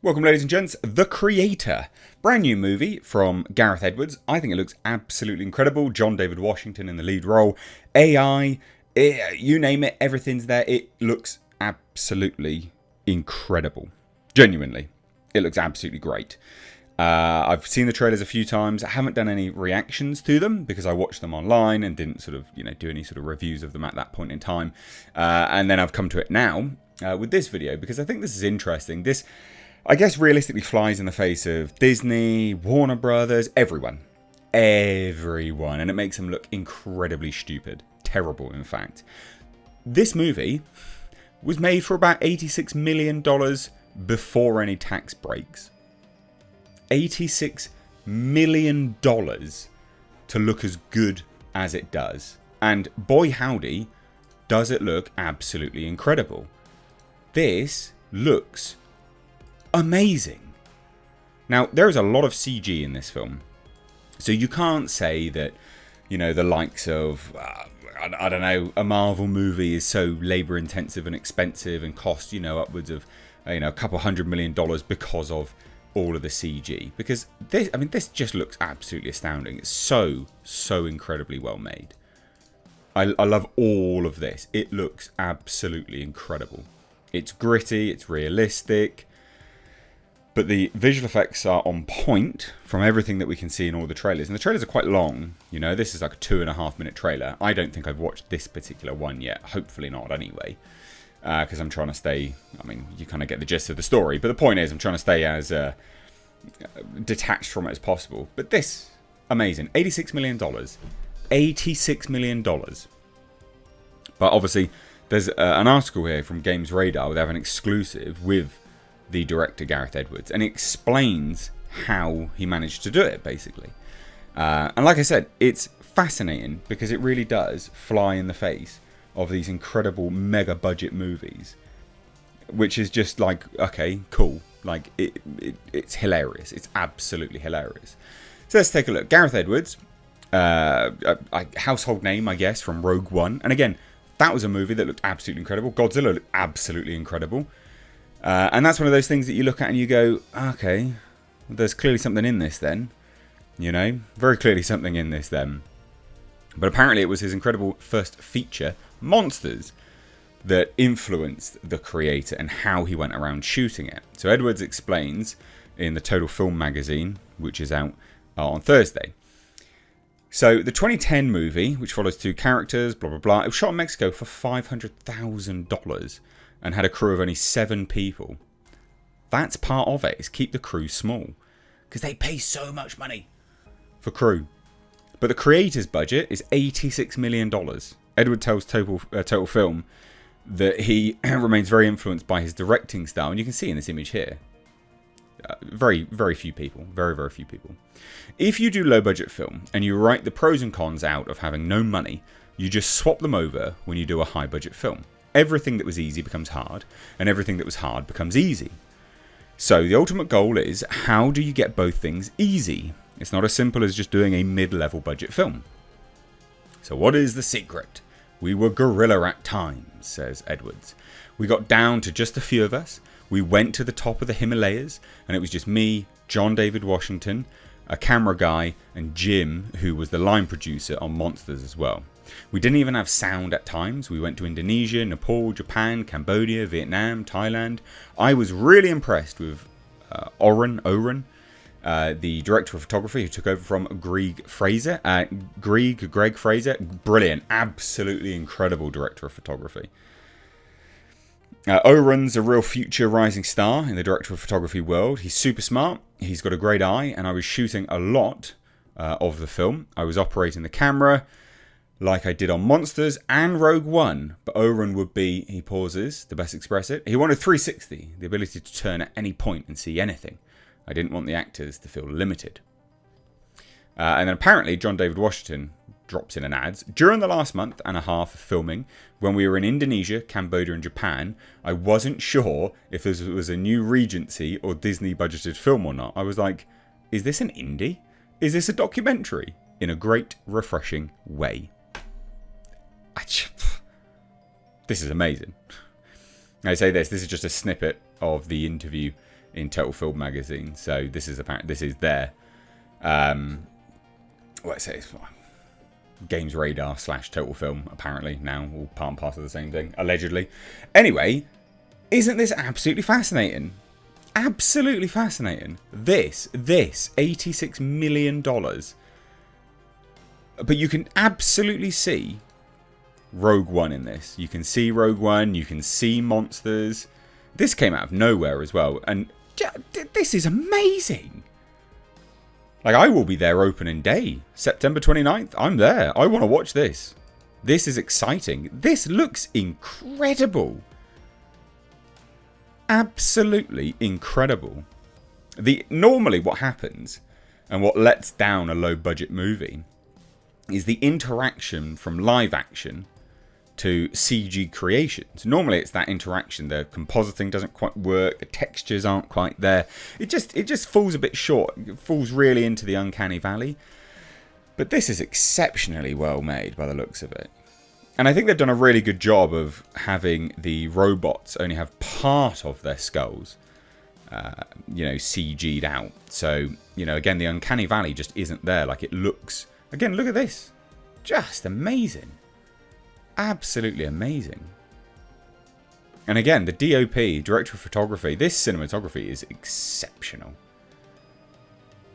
Welcome, ladies and gents. The Creator. Brand new movie from Gareth Edwards. I think it looks absolutely incredible. John David Washington in the lead role. AI, you name it, everything's there. It looks absolutely incredible. Genuinely. It looks absolutely great. I've seen the trailers a few times. I haven't done any reactions to them because I watched them online and didn't sort of, do any sort of reviews of them at that point in time. And then I've come to it now with this video because I think this is interesting. This, I guess, realistically flies in the face of Disney, Warner Brothers, everyone. Everyone. And it makes them look incredibly stupid. Terrible, in fact. This movie was made for about $86 million before any tax breaks. $86 million to look as good as it does. And boy howdy, does it look absolutely incredible. This looks amazing. Now, there is a lot of CG in this film. So you can't say that, the likes of, I don't know, a Marvel movie is so labor intensive and expensive and cost, upwards of, a couple $100 million because of all of the CG. Because this just looks absolutely astounding. It's so incredibly well made. I love all of this. It looks absolutely incredible. It's gritty, it's realistic. But the visual effects are on point from everything that we can see in all the trailers. And the trailers are quite long. This is like a 2.5 minute trailer. I don't think I've watched this particular one yet. Hopefully not anyway. Because I'm trying to stay... you kind of get the gist of the story. But the point is, I'm trying to stay as detached from it as possible. But this, amazing. $86 million. $86 million. But obviously, there's an article here from Games Radar where they have an exclusive with the director Gareth Edwards, and it explains how he managed to do it, basically. And like I said, it's fascinating because it really does fly in the face of these incredible mega budget movies, which is just like, okay, cool. Like, it's hilarious. It's absolutely hilarious. So let's take a look. Gareth Edwards, a household name, I guess, from Rogue One. And again, that was a movie that looked absolutely incredible. Godzilla looked absolutely incredible. And that's one of those things that you look at and you go, okay, there's clearly something in this then. Very clearly something in this then. But apparently it was his incredible first feature, Monsters, that influenced the creator and how he went around shooting it. So Edwards explains in the Total Film magazine, which is out on Thursday. So the 2010 movie, which follows two characters, blah, blah, blah, it was shot in Mexico for $500,000 and had a crew of only 7 people. That's part of it, is keep the crew small. Because they pay so much money for crew. But the creator's budget is $86 million. Edward tells Total Film that he remains very influenced by his directing style. And you can see in this image here. Very, very few people. Very, very few people. If you do low budget film and you write the pros and cons out of having no money, you just swap them over when you do a high budget film. Everything that was easy becomes hard, and everything that was hard becomes easy. So the ultimate goal is, how do you get both things easy? It's not as simple as just doing a mid-level budget film. So what is the secret? We were guerrilla at times, says Edwards. We got down to just a few of us. We went to the top of the Himalayas, and it was just me, John David Washington, a camera guy, and Jim, who was the line producer on Monsters as well. We didn't even have sound at times. We went to Indonesia, Nepal, Japan, Cambodia, Vietnam, Thailand. I was really impressed with Oren, the director of photography who took over from Greg Fraser. Greg Fraser, brilliant, absolutely incredible director of photography. Oren's a real future rising star in the director of photography world. He's super smart. He's got a great eye, and I was shooting a lot of the film. I was operating the camera, like I did on Monsters and Rogue One. But Oren would be, he pauses to best express it, he wanted 360, the ability to turn at any point and see anything. I didn't want the actors to feel limited. And then apparently John David Washington drops in and adds, during the last month and a half of filming, when we were in Indonesia, Cambodia and Japan, I wasn't sure if this was a new Regency or Disney budgeted film or not. I was like, is this an indie? Is this a documentary? In a great, refreshing way. This is amazing. I say this is just a snippet of the interview in Total Film magazine. So this is their what's it? Games Radar / Total Film, apparently now, all part and parcel of the same thing, allegedly. Anyway, isn't this absolutely fascinating? Absolutely fascinating. This $86 million. But you can absolutely see Rogue One in this. You can see Rogue One, you can see monsters. This came out of nowhere as well, and this is amazing. Like, I will be there opening day. September 29th, I'm there. I want to watch this. This is exciting. This looks incredible. Absolutely incredible. Normally what happens, and what lets down a low-budget movie, is the interaction from live action to CG creations. Normally it's that interaction. The compositing doesn't quite work. The textures aren't quite there. It just falls a bit short. It falls really into the uncanny valley. But this is exceptionally well made by the looks of it. And I think they've done a really good job of having the robots only have part of their skulls, CG'd out. So, again, the uncanny valley just isn't there. Like, it looks... Again, look at this. Just amazing. Absolutely amazing. And again, the DOP, director of photography, this cinematography is exceptional.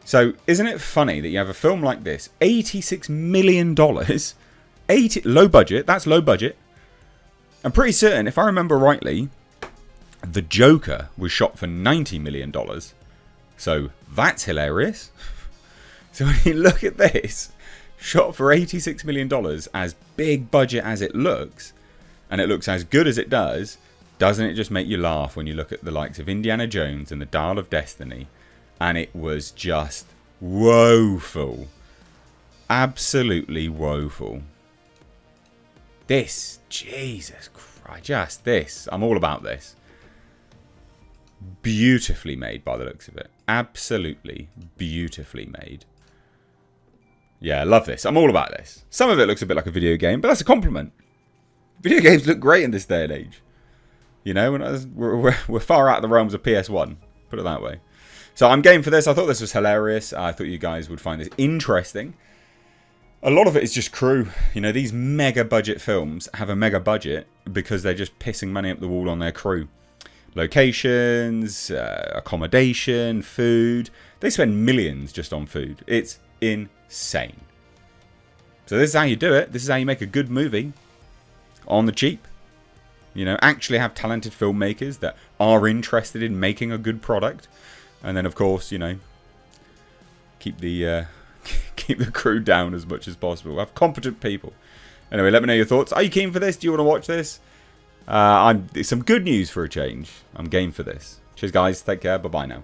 So, isn't it funny that you have a film like this, $86 million, low budget, that's low budget. I'm pretty certain, if I remember rightly, The Joker was shot for $90 million. So, that's hilarious. So, when you look at this, shot for $86 million, as big budget as it looks, and it looks as good as it does, doesn't it just make you laugh when you look at the likes of Indiana Jones and the Dial of Destiny? And it was just woeful. Absolutely woeful. This, Jesus Christ, just this. I'm all about this. Beautifully made by the looks of it. Absolutely beautifully made. Yeah, I love this. I'm all about this. Some of it looks a bit like a video game, but that's a compliment. Video games look great in this day and age. We're far out of the realms of PS1. Put it that way. So I'm game for this. I thought this was hilarious. I thought you guys would find this interesting. A lot of it is just crew. These mega budget films have a mega budget because they're just pissing money up the wall on their crew. Locations, accommodation, food. They spend millions just on food. It's insane. So this is how you do it. This is how you make a good movie on the cheap. Actually have talented filmmakers that are interested in making a good product. And then, of course, keep the crew down as much as possible. Have competent people. Anyway, let me know your thoughts. Are you keen for this? Do you want to watch this? It's some good news for a change. I'm game for this. Cheers, guys. Take care. Bye-bye now.